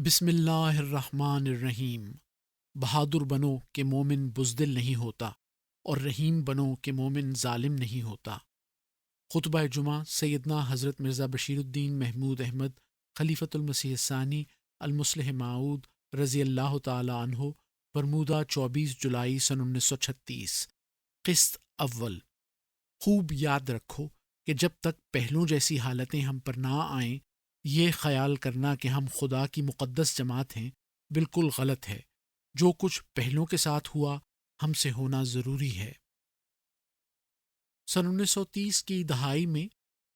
بسم اللہ الرحمن الرحیم۔ بہادر بنو کہ مومن بزدل نہیں ہوتا، اور رحیم بنو کہ مومن ظالم نہیں ہوتا۔ خطبہ جمعہ سیدنا حضرت مرزا بشیر الدین محمود احمد خلیفۃ المسیح الثانی المصلح موعود رضی اللہ تعالی عنہ، برمودہ 24 جولائی سن 1936۔ قسط اول۔ خوب یاد رکھو کہ جب تک پہلوں جیسی حالتیں ہم پر نہ آئیں، یہ خیال کرنا کہ ہم خدا کی مقدس جماعت ہیں بالکل غلط ہے۔ جو کچھ پہلوں کے ساتھ ہوا ہم سے ہونا ضروری ہے۔ سن 1930 کی دہائی میں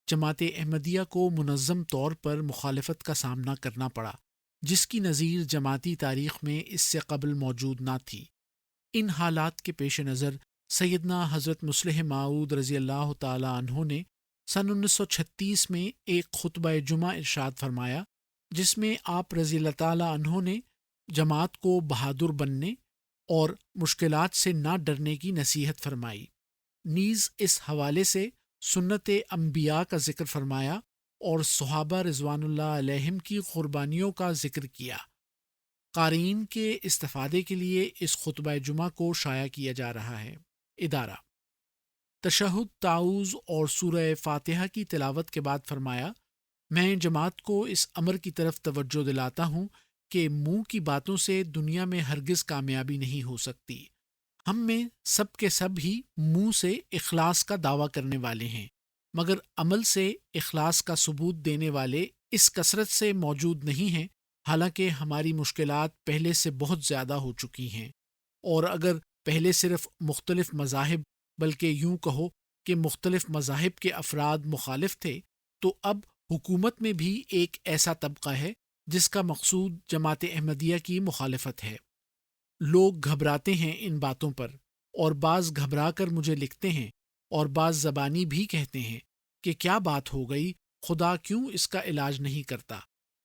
جماعت احمدیہ کو منظم طور پر مخالفت کا سامنا کرنا پڑا، جس کی نظیر جماعتی تاریخ میں اس سے قبل موجود نہ تھی۔ ان حالات کے پیش نظر سیدنا حضرت مصلح موعود رضی اللہ تعالی عنہ نے سن 1936 میں ایک خطبہ جمعہ ارشاد فرمایا، جس میں آپ رضی اللہ تعالی عنہ نے جماعت کو بہادر بننے اور مشکلات سے نہ ڈرنے کی نصیحت فرمائی۔ نیز اس حوالے سے سنت انبیاء کا ذکر فرمایا اور صحابہ رضوان اللہ علیہم کی قربانیوں کا ذکر کیا۔ قارئین کے استفادے کے لیے اس خطبہ جمعہ کو شائع کیا جا رہا ہے۔ ادارہ تشہد، تعوذ اور سورہ فاتحہ کی تلاوت کے بعد فرمایا، میں جماعت کو اس امر کی طرف توجہ دلاتا ہوں کہ منہ کی باتوں سے دنیا میں ہرگز کامیابی نہیں ہو سکتی۔ ہم میں سب کے سب ہی منہ سے اخلاص کا دعویٰ کرنے والے ہیں، مگر عمل سے اخلاص کا ثبوت دینے والے اس کثرت سے موجود نہیں ہیں، حالانکہ ہماری مشکلات پہلے سے بہت زیادہ ہو چکی ہیں۔ اور اگر پہلے صرف مختلف مذاہب، بلکہ یوں کہو کہ مختلف مذاہب کے افراد مخالف تھے، تو اب حکومت میں بھی ایک ایسا طبقہ ہے جس کا مقصود جماعت احمدیہ کی مخالفت ہے۔ لوگ گھبراتے ہیں ان باتوں پر، اور بعض گھبرا کر مجھے لکھتے ہیں، اور بعض زبانی بھی کہتے ہیں کہ کیا بات ہو گئی، خدا کیوں اس کا علاج نہیں کرتا؟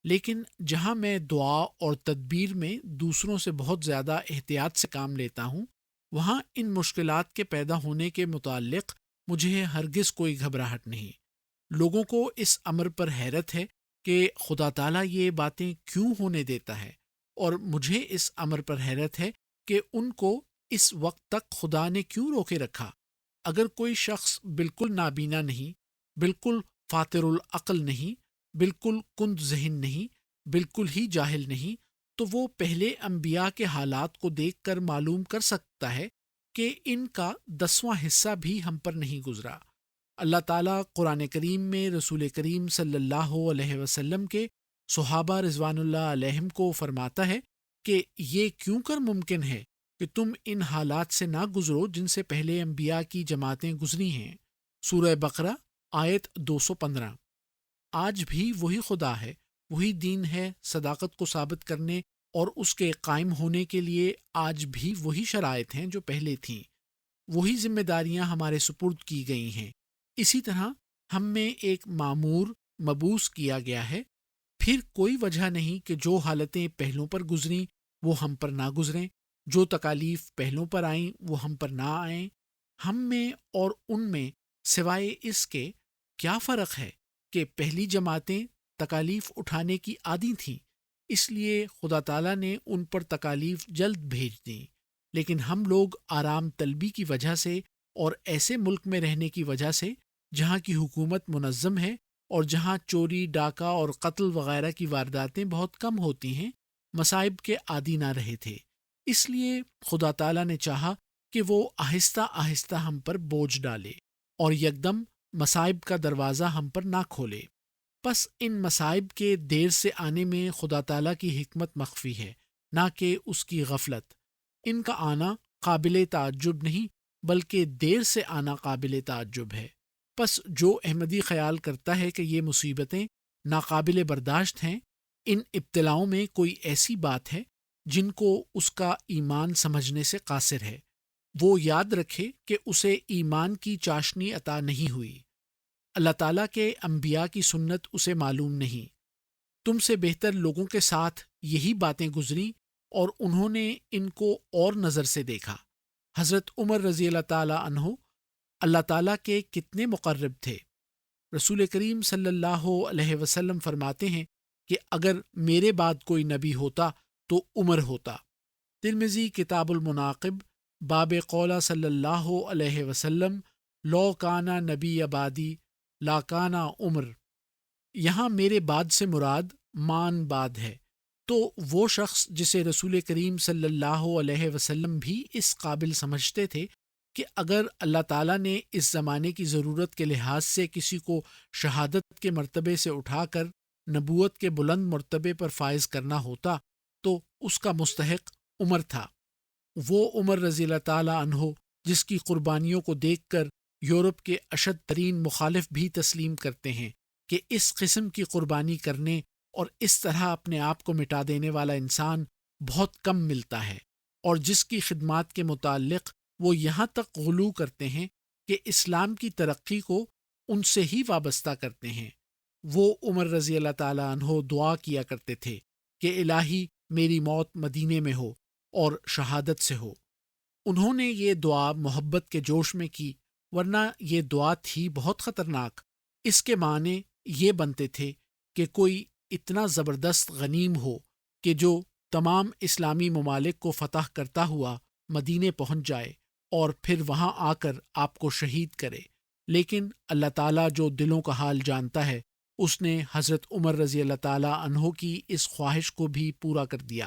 لیکن جہاں میں دعا اور تدبیر میں دوسروں سے بہت زیادہ احتیاط سے کام لیتا ہوں، وہاں ان مشکلات کے پیدا ہونے کے متعلق مجھے ہرگز کوئی گھبراہٹ نہیں۔ لوگوں کو اس امر پر حیرت ہے کہ خدا تعالیٰ یہ باتیں کیوں ہونے دیتا ہے، اور مجھے اس امر پر حیرت ہے کہ ان کو اس وقت تک خدا نے کیوں روکے رکھا۔ اگر کوئی شخص بالکل نابینا نہیں، بالکل فاتر العقل نہیں، بالکل کند ذہن نہیں، بالکل ہی جاہل نہیں، تو وہ پہلے انبیاء کے حالات کو دیکھ کر معلوم کر سکتا ہے کہ ان کا 10واں حصہ بھی ہم پر نہیں گزرا۔ اللہ تعالیٰ قرآن کریم میں رسول کریم صلی اللہ علیہ وسلم کے صحابہ رضوان اللہ علیہم کو فرماتا ہے کہ یہ کیوں کر ممکن ہے کہ تم ان حالات سے نہ گزرو جن سے پہلے انبیاء کی جماعتیں گزری ہیں۔ سورہ بقرہ آیت 215۔ آج بھی وہی خدا ہے، وہی دین ہے، صداقت کو ثابت کرنے اور اس کے قائم ہونے کے لیے آج بھی وہی شرائط ہیں جو پہلے تھیں، وہی ذمہ داریاں ہمارے سپرد کی گئی ہیں۔ اسی طرح ہم میں ایک مامور مبعوث کیا گیا ہے۔ پھر کوئی وجہ نہیں کہ جو حالتیں پہلوں پر گزریں وہ ہم پر نہ گزریں، جو تکالیف پہلوں پر آئیں وہ ہم پر نہ آئیں۔ ہم میں اور ان میں سوائے اس کے کیا فرق ہے کہ پہلی جماعتیں تکالیف اٹھانے کی عادی تھیں، اس لیے خدا تعالیٰ نے ان پر تکالیف جلد بھیج دیں، لیکن ہم لوگ آرام طلبی کی وجہ سے اور ایسے ملک میں رہنے کی وجہ سے جہاں کی حکومت منظم ہے اور جہاں چوری، ڈاکہ اور قتل وغیرہ کی وارداتیں بہت کم ہوتی ہیں، مصائب کے عادی نہ رہے تھے۔ اس لیے خدا تعالیٰ نے چاہا کہ وہ آہستہ آہستہ ہم پر بوجھ ڈالے اور یکدم مصائب کا دروازہ ہم پر نہ کھولے۔ پس ان مصائب کے دیر سے آنے میں خدا تعالیٰ کی حکمت مخفی ہے، نہ کہ اس کی غفلت۔ ان کا آنا قابل تعجب نہیں، بلکہ دیر سے آنا قابل تعجب ہے۔ پس جو احمدی خیال کرتا ہے کہ یہ مصیبتیں ناقابل برداشت ہیں، ان ابتلاؤں میں کوئی ایسی بات ہے جن کو اس کا ایمان سمجھنے سے قاصر ہے۔ وہ یاد رکھے کہ اسے ایمان کی چاشنی عطا نہیں ہوئی، اللہ تعالیٰ کے انبیاء کی سنت اسے معلوم نہیں۔ تم سے بہتر لوگوں کے ساتھ یہی باتیں گزری اور انہوں نے ان کو اور نظر سے دیکھا۔ حضرت عمر رضی اللہ تعالیٰ عنہ اللہ تعالیٰ کے کتنے مقرب تھے۔ رسول کریم صلی اللہ علیہ وسلم فرماتے ہیں کہ اگر میرے بعد کوئی نبی ہوتا تو عمر ہوتا۔ ترمذی کتاب المناقب باب قولہ صلی اللہ علیہ وسلم لو کانا نبی بعدی لا کانا عمر۔ یہاں میرے بعد سے مراد مان بعد ہے، تو وہ شخص جسے رسول کریم صلی اللہ علیہ وسلم بھی اس قابل سمجھتے تھے کہ اگر اللہ تعالیٰ نے اس زمانے کی ضرورت کے لحاظ سے کسی کو شہادت کے مرتبے سے اٹھا کر نبوت کے بلند مرتبے پر فائز کرنا ہوتا تو اس کا مستحق عمر تھا۔ وہ عمر رضی اللہ تعالیٰ عنہ جس کی قربانیوں کو دیکھ کر یورپ کے اشد ترین مخالف بھی تسلیم کرتے ہیں کہ اس قسم کی قربانی کرنے اور اس طرح اپنے آپ کو مٹا دینے والا انسان بہت کم ملتا ہے، اور جس کی خدمات کے متعلق وہ یہاں تک غلو کرتے ہیں کہ اسلام کی ترقی کو ان سے ہی وابستہ کرتے ہیں۔ وہ عمر رضی اللہ تعالیٰ عنہ دعا کیا کرتے تھے کہ الہی میری موت مدینے میں ہو اور شہادت سے ہو۔ انہوں نے یہ دعا محبت کے جوش میں کی، ورنہ یہ دعا تھی بہت خطرناک۔ اس کے معنی یہ بنتے تھے کہ کوئی اتنا زبردست غنیم ہو کہ جو تمام اسلامی ممالک کو فتح کرتا ہوا مدینے پہنچ جائے اور پھر وہاں آ کر آپ کو شہید کرے، لیکن اللہ تعالیٰ جو دلوں کا حال جانتا ہے، اس نے حضرت عمر رضی اللہ تعالیٰ عنہ کی اس خواہش کو بھی پورا کر دیا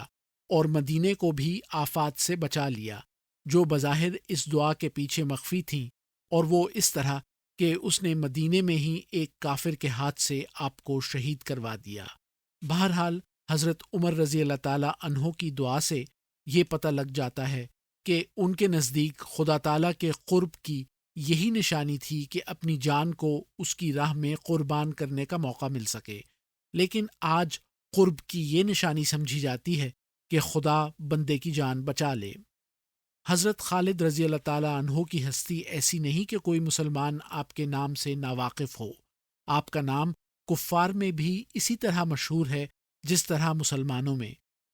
اور مدینے کو بھی آفات سے بچا لیا جو بظاہر اس دعا کے پیچھے مخفی تھیں، اور وہ اس طرح کہ اس نے مدینے میں ہی ایک کافر کے ہاتھ سے آپ کو شہید کروا دیا۔ بہرحال حضرت عمر رضی اللہ تعالیٰ عنہ کی دعا سے یہ پتہ لگ جاتا ہے کہ ان کے نزدیک خدا تعالیٰ کے قرب کی یہی نشانی تھی کہ اپنی جان کو اس کی راہ میں قربان کرنے کا موقع مل سکے، لیکن آج قرب کی یہ نشانی سمجھی جاتی ہے کہ خدا بندے کی جان بچا لے۔ حضرت خالد رضی اللہ تعالیٰ عنہ کی ہستی ایسی نہیں کہ کوئی مسلمان آپ کے نام سے ناواقف ہو۔ آپ کا نام کفار میں بھی اسی طرح مشہور ہے جس طرح مسلمانوں میں۔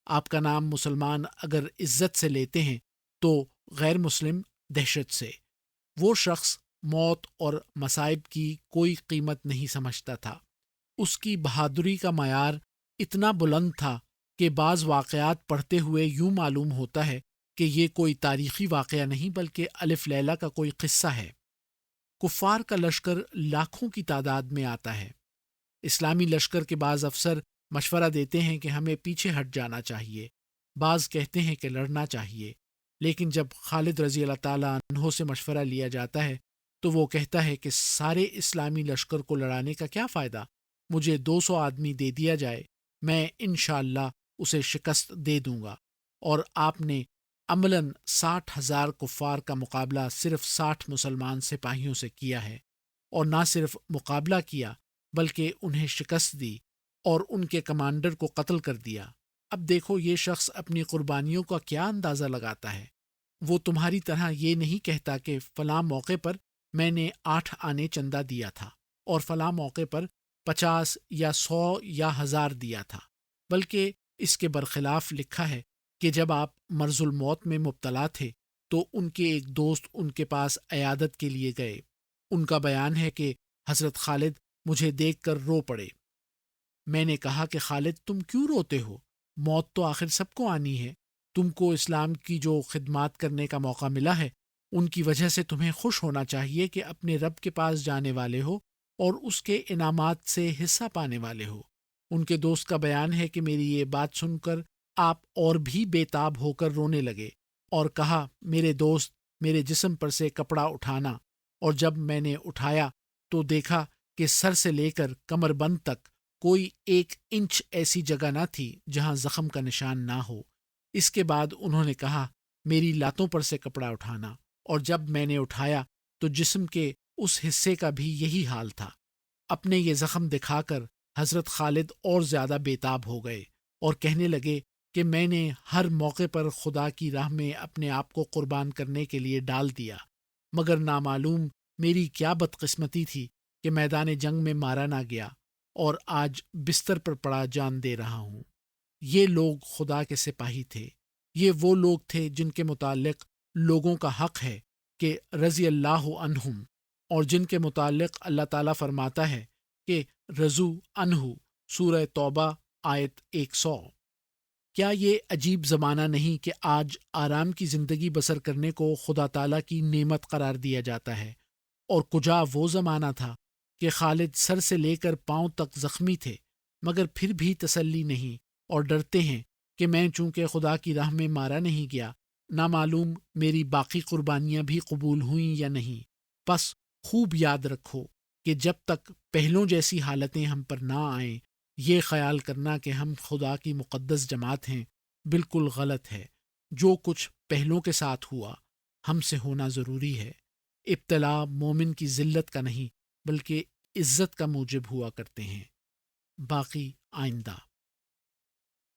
آپ کا نام مسلمان اگر عزت سے لیتے ہیں تو غیر مسلم دہشت سے۔ وہ شخص موت اور مصائب کی کوئی قیمت نہیں سمجھتا تھا۔ اس کی بہادری کا معیار اتنا بلند تھا کہ بعض واقعات پڑھتے ہوئے یوں معلوم ہوتا ہے کہ یہ کوئی تاریخی واقعہ نہیں بلکہ الف لیلہ کا کوئی قصہ ہے۔ کفار کا لشکر لاکھوں کی تعداد میں آتا ہے۔ اسلامی لشکر کے بعض افسر مشورہ دیتے ہیں کہ ہمیں پیچھے ہٹ جانا چاہیے، بعض کہتے ہیں کہ لڑنا چاہیے، لیکن جب خالد رضی اللہ تعالیٰ عنہ سے مشورہ لیا جاتا ہے تو وہ کہتا ہے کہ سارے اسلامی لشکر کو لڑانے کا کیا فائدہ، مجھے 200 آدمی دے دیا جائے، میں انشاءاللہ اسے شکست دے دوں گا۔ اور آپ نے عملاً 60,000 کفار کا مقابلہ صرف 60 مسلمان سپاہیوں سے کیا ہے، اور نہ صرف مقابلہ کیا بلکہ انہیں شکست دی اور ان کے کمانڈر کو قتل کر دیا۔ اب دیکھو یہ شخص اپنی قربانیوں کا کیا اندازہ لگاتا ہے۔ وہ تمہاری طرح یہ نہیں کہتا کہ فلاں موقع پر میں نے 8 آنے چندہ دیا تھا اور فلاں موقع پر 50 یا 100 یا 1000 دیا تھا، بلکہ اس کے برخلاف لکھا ہے کہ جب آپ مرض الموت میں مبتلا تھے تو ان کے ایک دوست ان کے پاس عیادت کے لیے گئے۔ ان کا بیان ہے کہ حضرت خالد مجھے دیکھ کر رو پڑے۔ میں نے کہا کہ خالد تم کیوں روتے ہو؟ موت تو آخر سب کو آنی ہے۔ تم کو اسلام کی جو خدمات کرنے کا موقع ملا ہے ان کی وجہ سے تمہیں خوش ہونا چاہیے کہ اپنے رب کے پاس جانے والے ہو اور اس کے انعامات سے حصہ پانے والے ہو۔ ان کے دوست کا بیان ہے کہ میری یہ بات سن کر آپ اور بھی بے تاب ہو کر رونے لگے اور کہا میرے دوست میرے جسم پر سے کپڑا اٹھانا، اور جب میں نے اٹھایا تو دیکھا کہ سر سے لے کر کمر بند تک کوئی 1 انچ ایسی جگہ نہ تھی جہاں زخم کا نشان نہ ہو۔ اس کے بعد انہوں نے کہا میری لاتوں پر سے کپڑا اٹھانا، اور جب میں نے اٹھایا تو جسم کے اس حصے کا بھی یہی حال تھا۔ اپنے یہ زخم دکھا کر حضرت خالد اور زیادہ بے تاب ہو گئے اور کہنے لگے کہ میں نے ہر موقع پر خدا کی راہ میں اپنے آپ کو قربان کرنے کے لیے ڈال دیا، مگر نامعلوم میری کیا بدقسمتی تھی کہ میدان جنگ میں مارا نہ گیا اور آج بستر پر پڑا جان دے رہا ہوں۔ یہ لوگ خدا کے سپاہی تھے، یہ وہ لوگ تھے جن کے متعلق لوگوں کا حق ہے کہ رضی اللہ عنہم، اور جن کے متعلق اللہ تعالیٰ فرماتا ہے کہ رضو عنہ، سورہ توبہ آیت 100۔ کیا یہ عجیب زمانہ نہیں کہ آج آرام کی زندگی بسر کرنے کو خدا تعالیٰ کی نعمت قرار دیا جاتا ہے، اور کجا وہ زمانہ تھا کہ خالد سر سے لے کر پاؤں تک زخمی تھے، مگر پھر بھی تسلی نہیں، اور ڈرتے ہیں کہ میں چونکہ خدا کی راہ میں مارا نہیں گیا، نہ معلوم میری باقی قربانیاں بھی قبول ہوئیں یا نہیں۔ پس خوب یاد رکھو کہ جب تک پہلوں جیسی حالتیں ہم پر نہ آئیں، یہ خیال کرنا کہ ہم خدا کی مقدس جماعت ہیں بالکل غلط ہے۔ جو کچھ پہلوں کے ساتھ ہوا ہم سے ہونا ضروری ہے۔ ابتلا مومن کی ذلت کا نہیں بلکہ عزت کا موجب ہوا کرتے ہیں۔ باقی آئندہ۔